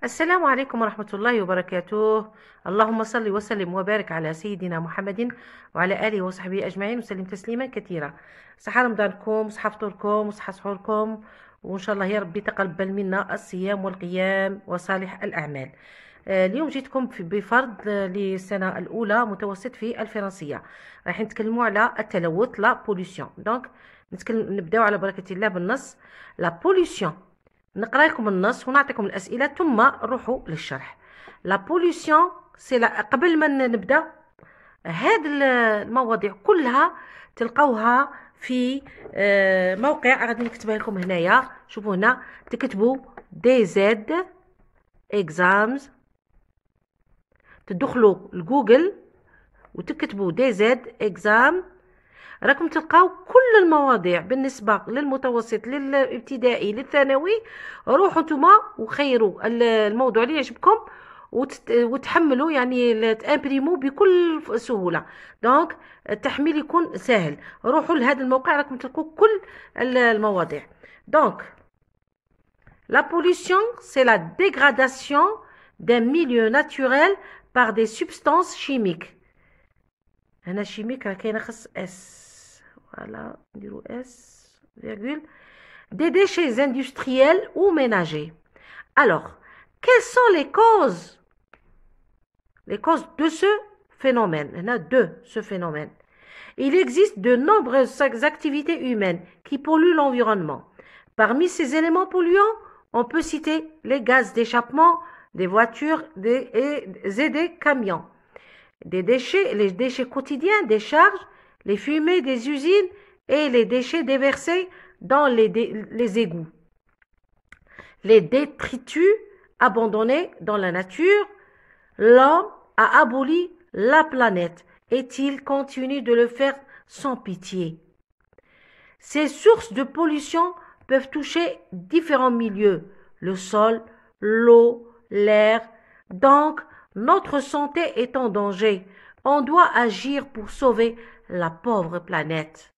السلام عليكم ورحمة الله وبركاته. اللهم صل وسلم وبارك على سيدنا محمد وعلى آله وصحبه أجمعين وسلم تسليما كثيرا. صحة رمضانكم وصحة فطوركم وصحة سحوركم، وإن شاء الله يا ربي تقبل منا الصيام والقيام وصالح الأعمال. اليوم جيتكم بفرض للسنة الأولى متوسط في الفرنسية. راح نتكلموا على التلوث، لا بوليسيون. دونك نبداو على بركة الله بالنص. لا بوليسيون، نقرا لكم النص ونعطيكم الاسئله ثم نروحوا للشرح. لا بوليسيون سي قبل ما نبدا، هاد المواضيع كلها تلقوها في موقع غادي نكتبها لكم هنايا. شوفوا هنا تكتبوا دي زد اكزامز، تدخلوا لجوجل وتكتبوا دي زد اكزام، راكم تلقاو كل المواضيع بالنسبه للمتوسط، للابتدائي، للثانوي. روحوا نتوما وخيروا الموضوع اللي يعجبكم وتحملوا، يعني تامبريمو بكل سهوله. دونك التحميل يكون سهل. روحوا لهذا الموقع راكم تلقوا كل المواضيع. دونك la pollution c'est la dégradation d'un milieu naturel par des substances chimiques. هنا chimique راه كاينه خص اس. Voilà, S, virgule, des déchets industriels ou ménagers. Alors, quelles sont les causes de ce phénomène? Il y en a deux, ce phénomène. Il existe de nombreuses activités humaines qui polluent l'environnement. Parmi ces éléments polluants, on peut citer les gaz d'échappement des voitures et des camions, les déchets quotidiens, des charges, les fumées des usines et les déchets déversés dans les égouts. Les détritus abandonnés dans la nature. L'homme a aboli la planète et il continue de le faire sans pitié. Ces sources de pollution peuvent toucher différents milieux, le sol, l'eau, l'air. Donc, notre santé est en danger. On doit agir pour sauver la pauvre planète.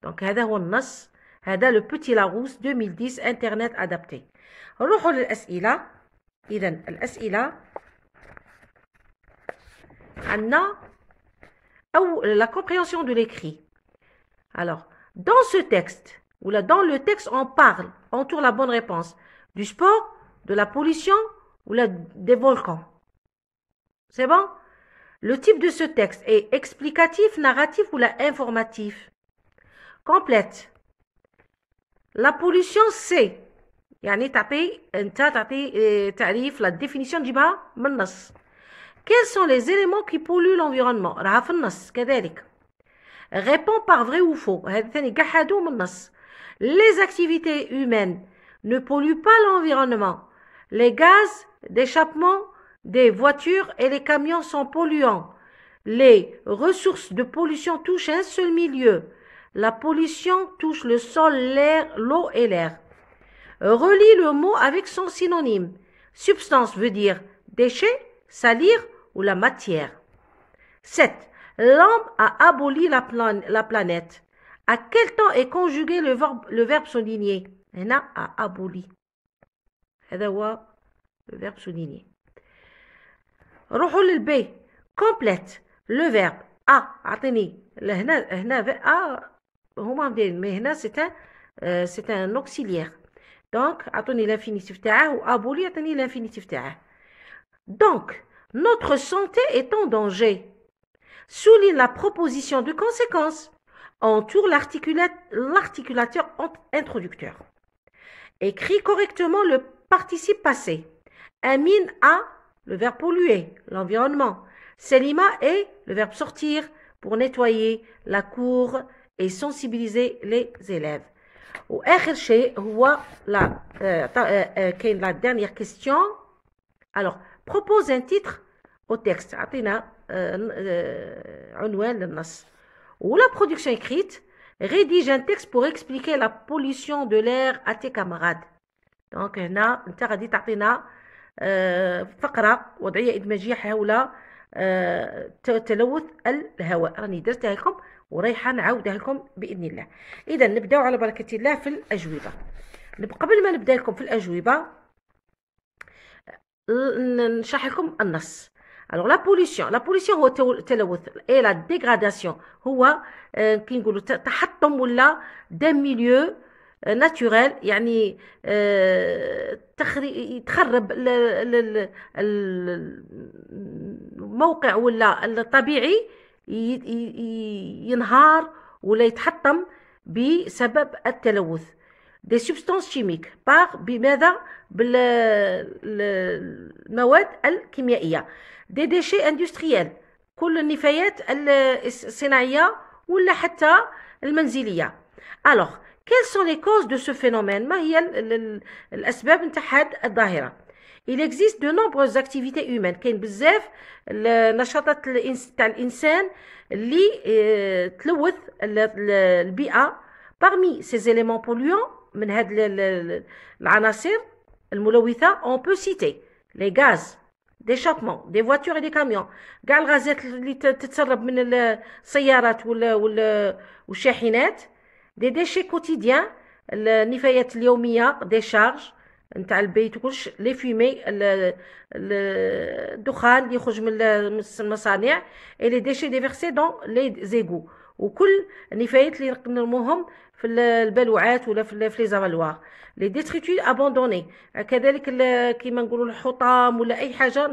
Donc هذا هو النص. هذا لو بوتي لاروس 2010 انترنت ادابتي. نروحوا للاسئله. اذا الاسئله عندنا او la compréhension de l'écrit. Alors dans ce texte ou là dans le texte on parle, on tourne la bonne réponse du sport, de la pollution ou là des volcans. C'est bon? Le type de ce texte est explicatif, narratif ou là informatif? Complète. La pollution c'est يعني تعطي تعريف la définition تجيبها من النص. Quels sont les éléments qui polluent l'environnement؟ راها في النص كذلك. Réponds par vrai ou faux. هذا ثاني قحدو من النص. Les activités humaines ne polluent pas l'environnement. Les gaz d'échappement des voitures et les camions sont polluants. Les ressources de pollution touchent un seul milieu. La pollution touche le sol, l'air, l'eau et l'air. Relie le mot avec son synonyme. Substance veut dire déchet, salir ou la matière. 7. L'homme a aboli la planète. À quel temps est conjugué le verbe souligné? هنا a aboli. هذا هو le verbe souligné. روحوا للب. Complète le verbe a. أعطيني هنا a هما مديرين، mais هنا c'est un auxiliaire. Donc أعطوني l'infinitif تاعه و aboli أعطيني l'infinitif تاعه. Donc notre santé est en danger. Souligne la proposition de conséquence. Entoure l'articulateur introducteur. Écris correctement le participe passé. Amine a le verbe polluer, l'environnement. Selima est le verbe sortir pour nettoyer la cour et sensibiliser les élèves. وآخر شيء هو la dernière question. Alors, propose un titre au texte. عطينا عنوان للنص. Ou la production écrite. Rédige un texte pour expliquer la pollution de l'air à tes camarades. Donc هنا انت غادي تعطينا فقرة وضعية إدماجية حول تلوث الهواء. راني درتها لكم ورايحة نعاودها لكم بإذن الله. إذا نبداو على بركة الله في الأجوبة. قبل ما نبدا لكم في الأجوبة نشرح لكم النص. alors la pollution هو التلوث et la dégradation هو كي نقولوا تحطم ولا d'un milieu naturel يعني تخرب الموقع ولا الطبيعي ينهار ولا يتحطم بسبب التلوث des substances chimiques بماذا؟ بالمواد الكيميائية des déchets industriels كل النفايات الصناعية ولا حتى المنزلية. alors quelles sont les causes de ce phénomène؟ ما هي الأسباب نتاع هذه الظاهرة؟ il existe de nombreuses activités humaines كاين بزاف النشاطات تاع الإنسان اللي تلوث البيئة. parmi ces éléments polluants من هاد العناصر الملوثة on peut citer les gaz d'échappement des voitures et des camions كاع الغازات اللي تتسرب من السيارات والشاحنات des déchets quotidiens النفايات اليومية des charges نتاع البيت وكلش لي فيمي الدخان اللي يخرج من المصانع et les déchets déversés dans les égouts وكل النفايات اللي نرموهم في البلوعات ولا في لي زافالوار لي ديتريتوس ابوندوني كذلك كيما نقولوا الحطام ولا اي حاجه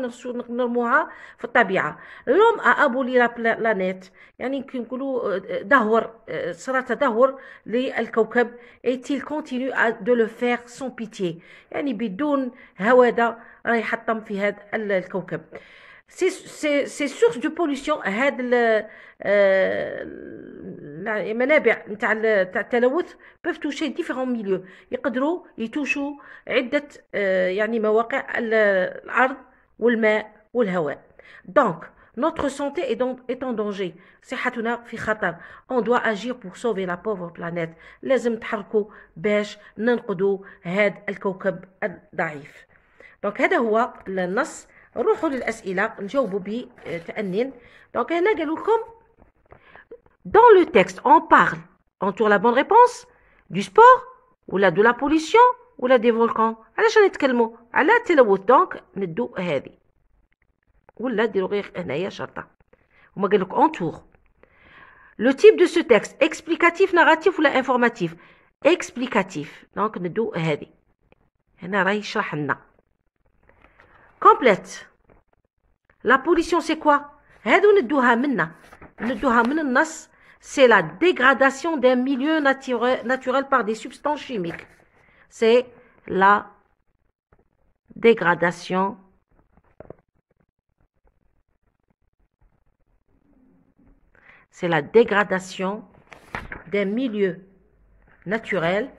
نرموها في الطبيعه. لوم ابولي لا بلانيت يعني كنقولوا دهور صرا تدهور للكوكب ايتيل كونتينيو دو لو فير سون بيتي يعني بدون هواده راه يحطم في هذا الكوكب. سي سورس دو بوليسيون هاد المنابع نتاع التلوث peuvent toucher différents milieux يقدروا يتوشوا عدة يعني مواقع الأرض والماء والهواء. donc notre santé est en danger صحتنا في خطر. on doit agir pour sauver la pauvre planète لازم نتحركوا باش ننقذوا هذا الكوكب الضعيف. donc هذا هو النص. نروحوا للأسئلة نجاوبوا بتأنين. donc هنا قالوا لكم dans le texte on parle entoure la bonne réponse du sport ولا de la pollution ولا des volcans. علاش نتكلموا على التلوث دونك ندو هذه ولا ديروا غير هنايا شرطه. هما قال لك entoure le type de ce texte explicatif narratif ولا informatif explicatif دونك ندو هذه هنا راهي يشرح لنا. complète la pollution c'est quoi؟ هادو ندوها من النص. c'est la dégradation d'un milieu naturel par des substances chimiques. c'est la dégradation d'un milieu naturel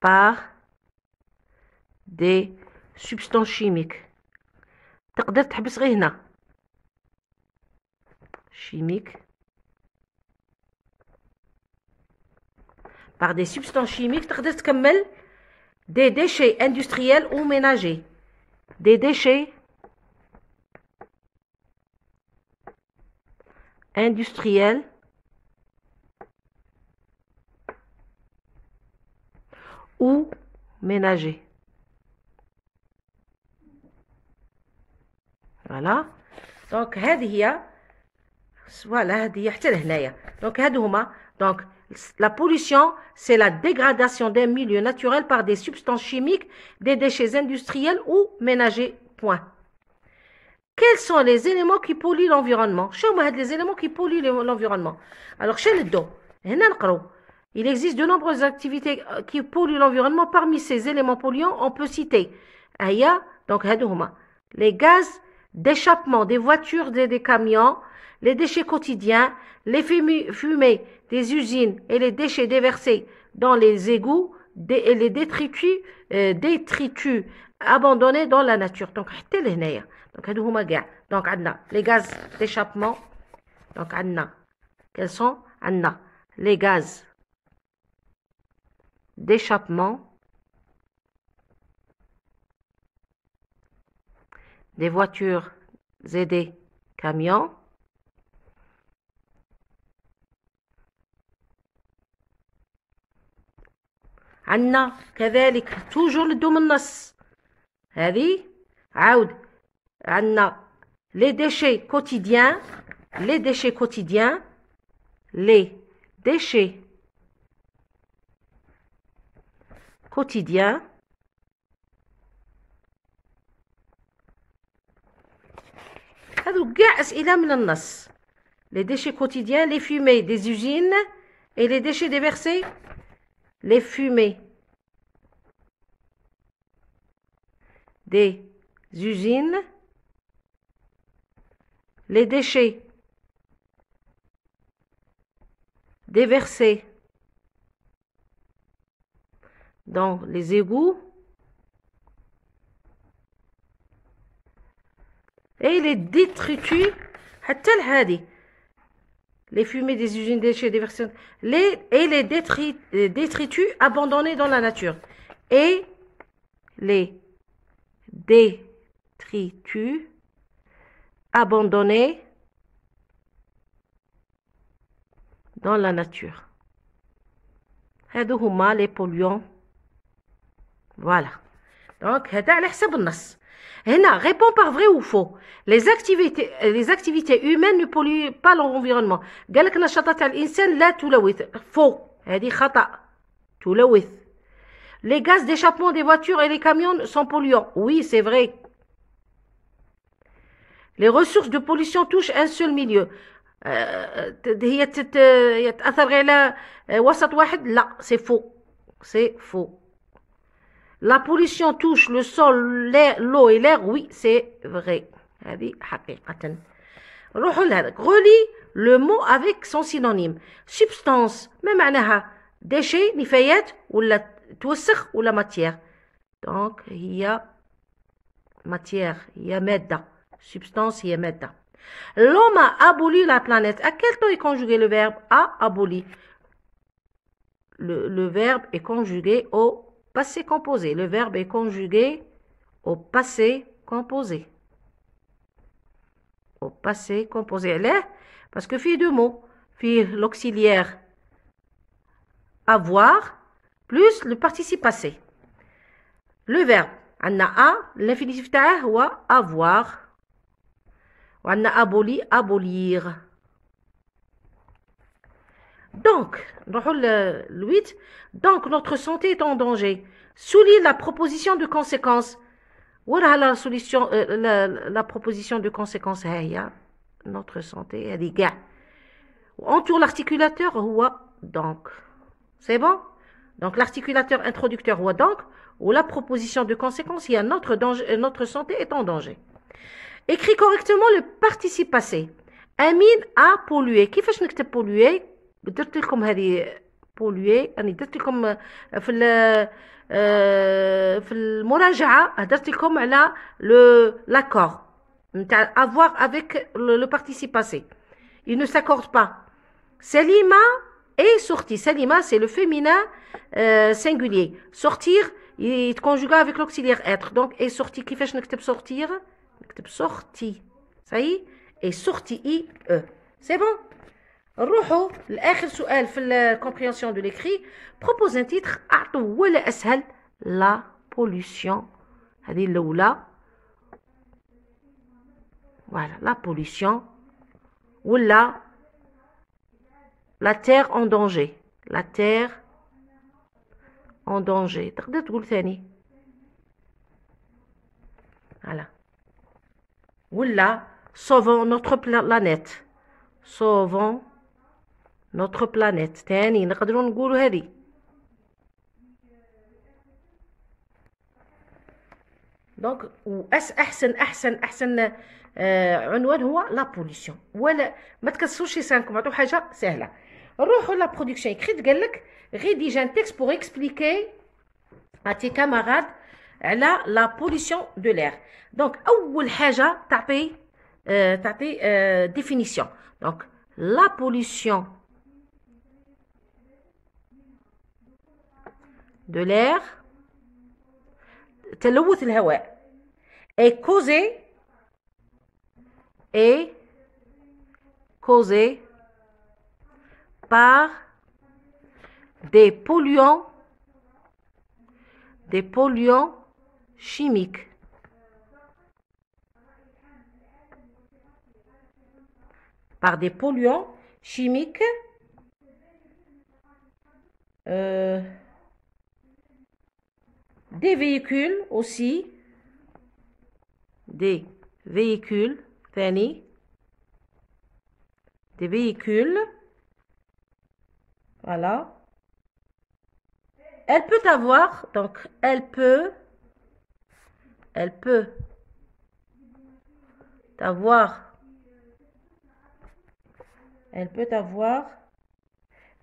par des substances chimiques. تقدر تحبس غير هنا chimiques par des substances chimiques. تقدر تكمل des déchets industriels ou ménagers. des déchets industriels ou ménagers. voilà donc هذه هي هذه هي حتى لهنايا. donc هادو هما donc la pollution c'est la dégradation d'un milieu naturel par des substances chimiques, des déchets industriels ou ménagers. point. quels sont les éléments qui polluent l'environnement؟ شنو هما هاد les éléments qui polluent l'environnement؟ alors شنو ندو هنا نقرو il existe de nombreuses activités qui polluent l'environnement. parmi ces éléments polluants on peut citer هيا donc هادو هما les gaz d'échappement des voitures et des camions, les déchets quotidiens, les fumées des usines et les déchets déversés dans les égouts et les détritus abandonnés dans la nature. donc حتى لهنايا donc هادو هما كاع. donc عندنا les gaz d'échappement donc عندنا quels sont عندنا les gaz d'échappement des voitures et des camions, عندنا كذلك توجور لدوم النص هذه عاود عندنا les déchets quotidiens les déchets quotidiens les déchets quotidiens هذو كاع أسئلة من النص les déchets quotidiens les fumées des usines et les déchets déversés les fumées des usines, les déchets déversés dans les égouts et les détritus حتى لهذه les fumées des usines, déchets déversés et les détritus abandonnés dans la nature et les détritus abandonnés dans la nature. هادو هما les polluants. Voilà. Donc هذا على حسب النص. هنا répond par vrai ou faux. Les activités humaines ne polluent pas l'environnement. قال لك نشاطات تاع الإنسان لا تلوث. Faux. هذه خطأ. تلوث. Les gaz d'échappement des voitures et les camions sont polluants. Oui, c'est vrai. Les ressources de pollution touchent un seul milieu. هي تأثر غير على وسط واحد. لا, c'est faux. C'est faux. La pollution touche le sol, l'eau et l'air. Oui, c'est vrai. هذه حقيقة. نروحوا لهذاك. Relie le mot avec son synonyme. Substance ما معناها déchet نفايات ولا توسخ ولا matière. Donc هي matière, هي مادة. Substance هي مادة. L'homme a aboli la planète. À quel temps est conjugué le verbe a aboli? Le verbe est conjugué au passé composé. Le verbe est conjugué au passé composé. Au passé composé. Là, parce que fait deux mots. Fait l'auxiliaire avoir plus le participe passé. Le verbe, on a a, l'infinitif تاعه هو avoir. On a aboli, abolir. Donc, le 8. Donc, notre santé est en danger. Souligne la proposition de conséquence. Voilà la solution, la proposition de conséquence. Notre santé, elle est gars. Entoure l'articulateur, donc. C'est bon? Donc, l'articulateur introducteur, donc. Ou la proposition de conséquence, il y a notre santé est en danger. Écris correctement le participe passé. Amine a pollué. كيفاش نكتب pollué؟ درت لكم هذه pollué. أنا درت لكم في المراجعة درت لكم على l'accord نتاع avoir avec le participe passé. Il ne s'accorde pas. Salima est sortie. Salima, c'est le féminin singulier. Sortir, il est conjugué avec l'auxiliaire être. Donc, est sorti. كيفاش نكتب sortir؟ نكتب sorti. Ça y est? Et sorti I E. C'est bon? نروحوا لآخر سؤال في الكومبريhension de l'écrit. Propose un titre أعطوا ولا أسهل. La pollution. هذه الأولى. Voilà, la pollution. ولا la terre en danger. La terre en danger. تقدر تقول ثاني. Voilà. ولا sauvons notre planète. Sauvons notre planète. ثاني نقدروا نقولوا هذه. دونك احسن عنوان هو لا بوليسيون. ولا ما تكسروش لسانكم، عطوا حاجه سهله. نروحوا لا برودكسيون écrite. قال لك rédige un texte pour expliquer à tes camarades على la pollution de l'air. donc اول حاجه تعطي définition. donc la pollution de l'air, تلوث الهواء, est causé par des polluants des polluants chimiques. Par des polluants chimiques des véhicules aussi, des véhicules, ثاني, des véhicules, voilà. Elle peut avoir, donc elle peut avoir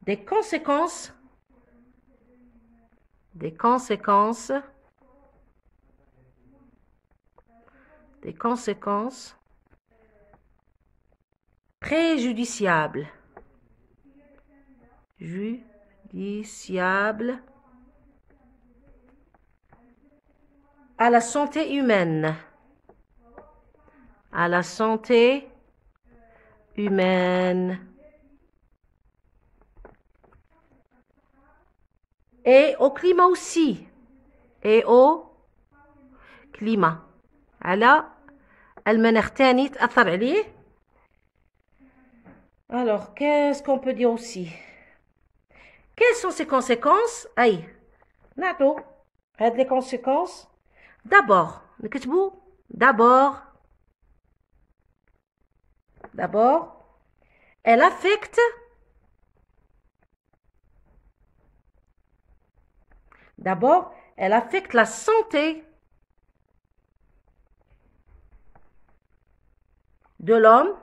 des conséquences préjudiciables à la santé humaine. À la santé humaine. Et au climat aussi. Et au climat. على المناخ تاني تأثر عليه. Alors, qu'est-ce qu'on peut dire aussi? Quelles sont ces conséquences? أي نعطو هاد les conséquences. D'abord, نكتبو d'abord, elle affecte la santé de l'homme.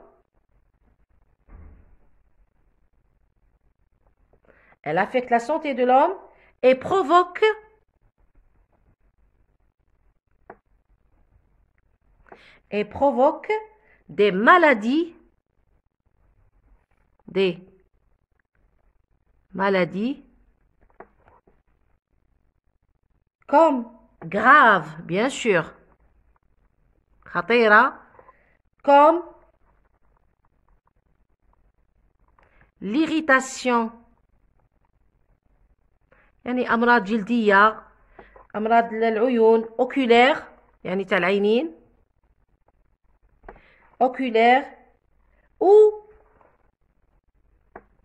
Elle affecte la santé de l'homme et provoque des maladies comme graves, bien sûr, خطيرة, comme l'irritation, يعني أمراض جلدية, أمراض العيون, oculaire, يعني تاع العينين, oculaire, ou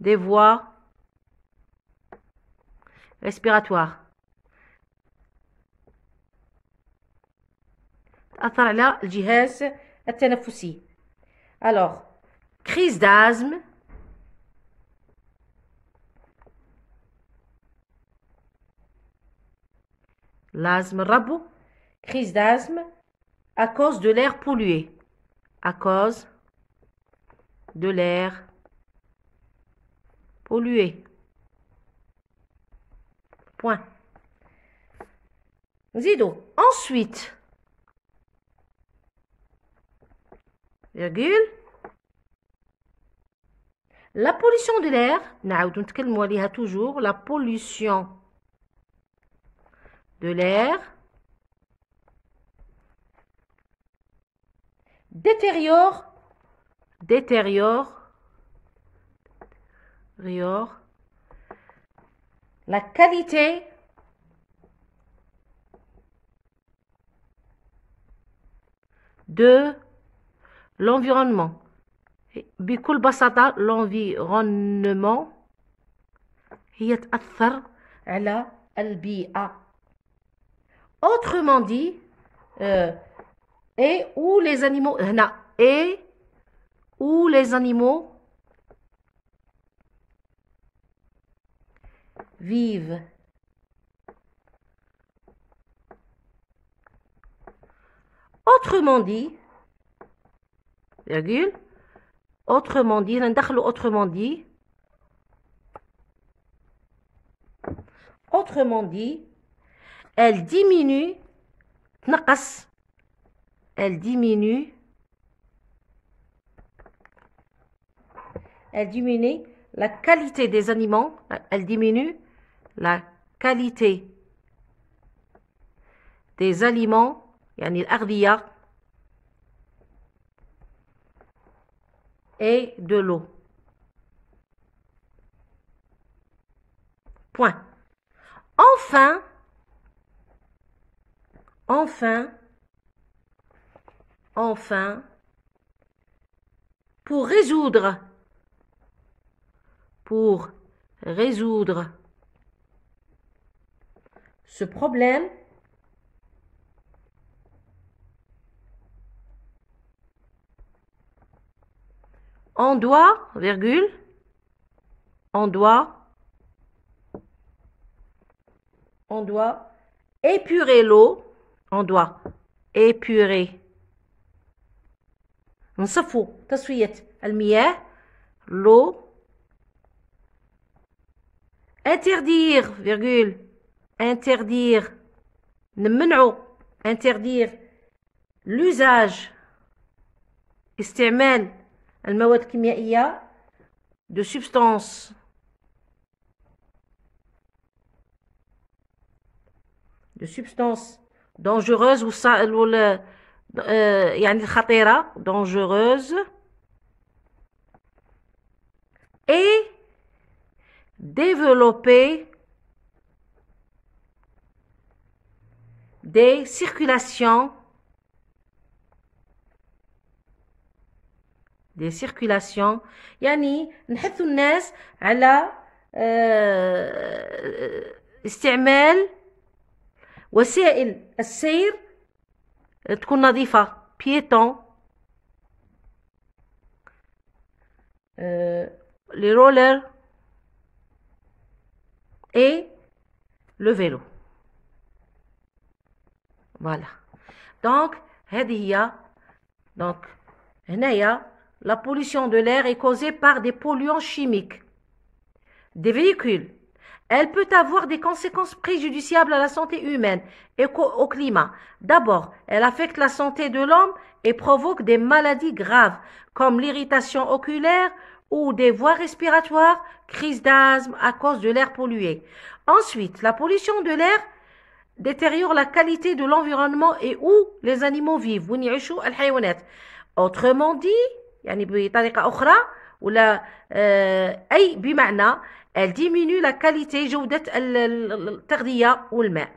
des voies respiratoires. تأثر على الجهاز التنفسي. Alors, crise d'asthme, l'asthme الربو, crise d'asthme à cause de l'air pollué. À cause de l'air pollué. Point. Zido. Ensuite, virgule, la pollution de l'air, نعاود نتكلموا عليها toujours, la pollution de l'air détériore la qualité de l'environnement. بكل بساطة l'environnement هي تأثر على البيئة. Autrement dit, et où les animaux, هنا, et où les animaux vivent. Autrement dit, virgule, autrement dit, autrement dit, elle diminue, تنقص, elle diminue la qualité des aliments, elle diminue la qualité des aliments, يعني الأغذية, et de l'eau. Point. Enfin, Enfin, pour résoudre ce problème, on doit, virgule, on doit épurer l'eau, on doit épurer نصفوا تسوية المياه l'eau interdire virgule interdire نمنعوا interdire l'usage استعمال المواد الكيميائية de substances dangereuses ou يعني خطيرة dangereuse et développer des circulations يعني نحث الناس على استعمال وسائل السير تكون نظيفة piéton les rollers et le vélo. Voilà. Donc هذه هي donc هنايا la pollution de l'air est causée par des polluants chimiques des véhicules. Elle peut avoir des conséquences préjudiciables à la santé humaine et au climat. D'abord, elle affecte la santé de l'homme et provoque des maladies graves comme l'irritation oculaire ou des voies respiratoires, crise d'asthme à cause de l'air pollué. Ensuite, la pollution de l'air détériore la qualité de l'environnement et où les animaux vivent. Autrement dit, يعني بطريقة أخرى ولا أي بمعنى elle diminue la qualité جودة التغذية والماء.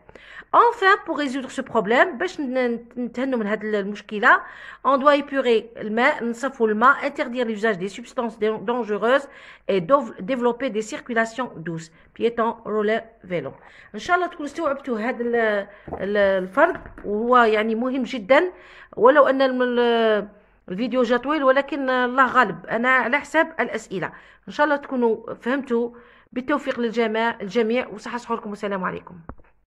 Enfin, pour résoudre ce problème, باش نتهنوا من هذه المشكلة, on doit épurer الماء, نصفوا الماء, interdire l'usage des substances dangereuses et développer des circulations douces. piéton, roller, vélo. إن شاء الله تكونوا استوعبتوا هذا الفرق وهو يعني مهم جدا ولو أن الفيديو جا طويل ولكن الله غالب أنا على حساب الأسئلة. إن شاء الله تكونوا فهمتوا. بالتوفيق للجميع وصحة صحوركم والسلام عليكم.